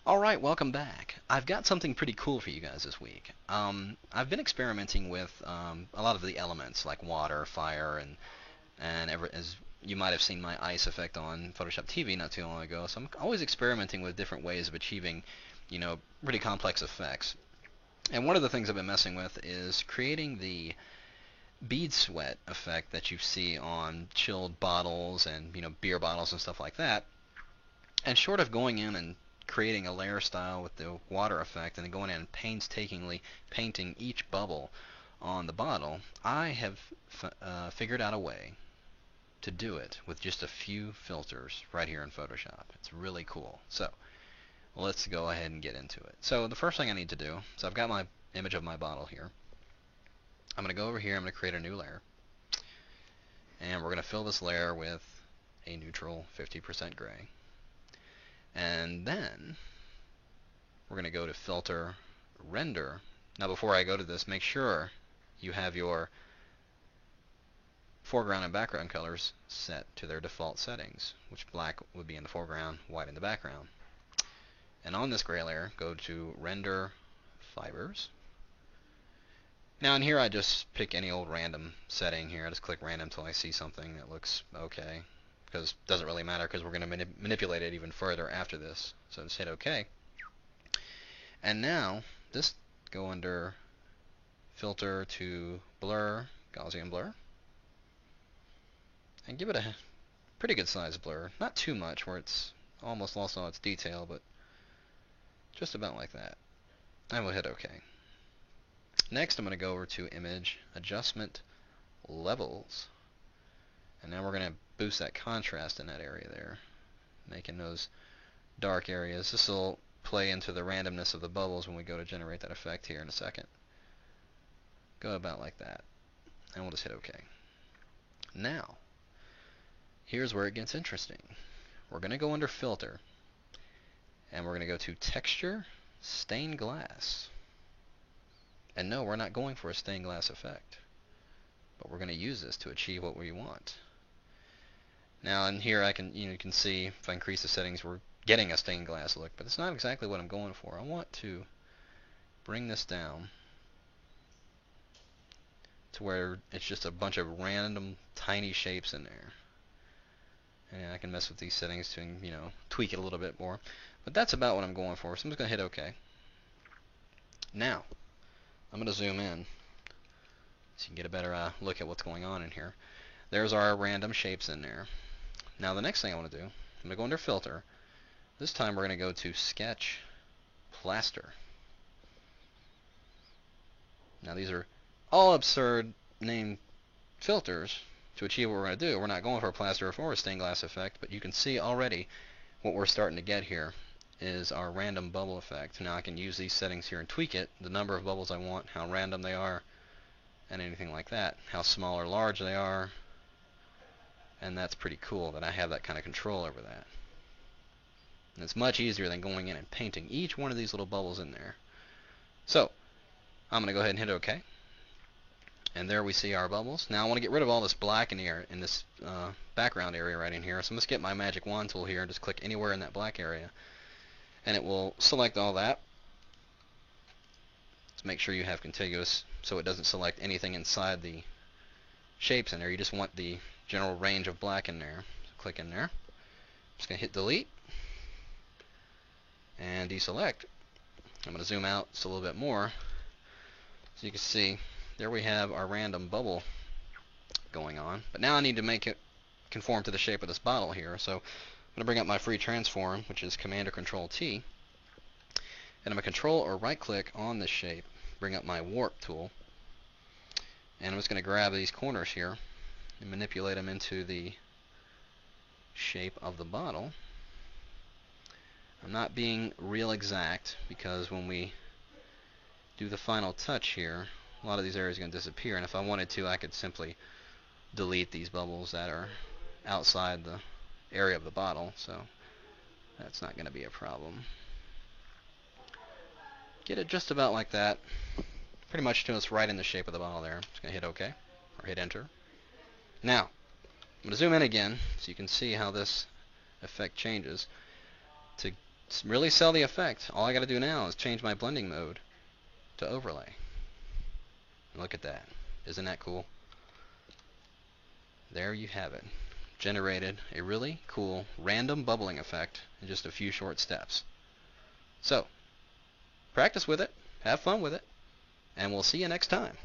Alright, welcome back. I've got something pretty cool for you guys this week. I've been experimenting with a lot of the elements like water, fire, and as you might have seen my ice effect on Photoshop TV not too long ago. So I'm always experimenting with different ways of achieving, pretty complex effects. And one of the things I've been messing with is creating the bead sweat effect that you see on chilled bottles and beer bottles and stuff like that. And short of going in and creating a layer style with the water effect and then going in and painstakingly painting each bubble on the bottle, I have figured out a way to do it with just a few filters right here in Photoshop. It's really cool. So let's go ahead and get into it. So the first thing I need to do, so I've got my image of my bottle here. I'm going to go over here, I'm going to create a new layer, and we're going to fill this layer with a neutral 50% gray. And then we're going to go to Filter, Render. Now before I go to this, make sure you have your foreground and background colors set to their default settings, which black would be in the foreground, white in the background. And on this gray layer, go to Render, Fibers. Now in here I just pick any old random setting here. I just click random until I see something that looks okay, because it doesn't really matter because we're going to manipulate it even further after this. So just hit OK. And now this go under Filter to Blur, Gaussian Blur, and give it a pretty good size blur. Not too much where it's almost lost all its detail, but just about like that. And we'll hit OK. Next I'm going to go over to Image, Adjustment, Levels, and now we're going to boost that contrast in that area there, making those dark areas. This will play into the randomness of the bubbles when we go to generate that effect here in a second. Go about like that, and we'll just hit OK. Now here's where it gets interesting. We're going to go under Filter, and we're going to go to Texture, Stained Glass. And no, we're not going for a stained glass effect, but we're going to use this to achieve what we want. Now in here you can see if I increase the settings, we're getting a stained glass look, but it's not exactly what I'm going for. I want to bring this down to where it's just a bunch of random tiny shapes in there. And I can mess with these settings to tweak it a little bit more. But that's about what I'm going for, so I'm just going to hit OK. Now I'm going to zoom in so you can get a better look at what's going on in here. There's our random shapes in there. Now the next thing I want to do, I'm going to go under Filter. This time we're going to go to Sketch, Plaster. Now these are all absurd named filters to achieve what we're going to do. We're not going for a plaster or a stained glass effect, but you can see already what we're starting to get here is our random bubble effect. Now I can use these settings here and tweak it, the number of bubbles I want, how random they are, and anything like that, how small or large they are. And that's pretty cool that I have that kind of control over that. And it's much easier than going in and painting each one of these little bubbles in there. So I'm going to go ahead and hit OK. And there we see our bubbles. Now I want to get rid of all this black in here in this background area right in here. So I'm just get my magic wand tool here and just click anywhere in that black area, and it will select all that. Let's make sure you have contiguous so it doesn't select anything inside the shapes in there. You just want the general range of black in there. So click in there. I'm just going to hit delete and deselect. I'm going to zoom out just a little bit more so you can see there we have our random bubble going on. But now I need to make it conform to the shape of this bottle here. So I'm going to bring up my free transform, which is Command or Control T, and I'm going to control or right click on this shape, bring up my warp tool, and I'm just going to grab these corners here and manipulate them into the shape of the bottle. I'm not being real exact because when we do the final touch here, a lot of these areas are going to disappear, and if I wanted to, I could simply delete these bubbles that are outside the area of the bottle, so that's not going to be a problem. Get it just about like that, pretty much till it's right in the shape of the bottle there. Just going to hit OK, or hit Enter. Now, I'm going to zoom in again so you can see how this effect changes. To really sell the effect, all I got to do now is change my blending mode to overlay. And look at that. Isn't that cool? There you have it. Generated a really cool random bubbling effect in just a few short steps. So, practice with it, have fun with it, and we'll see you next time.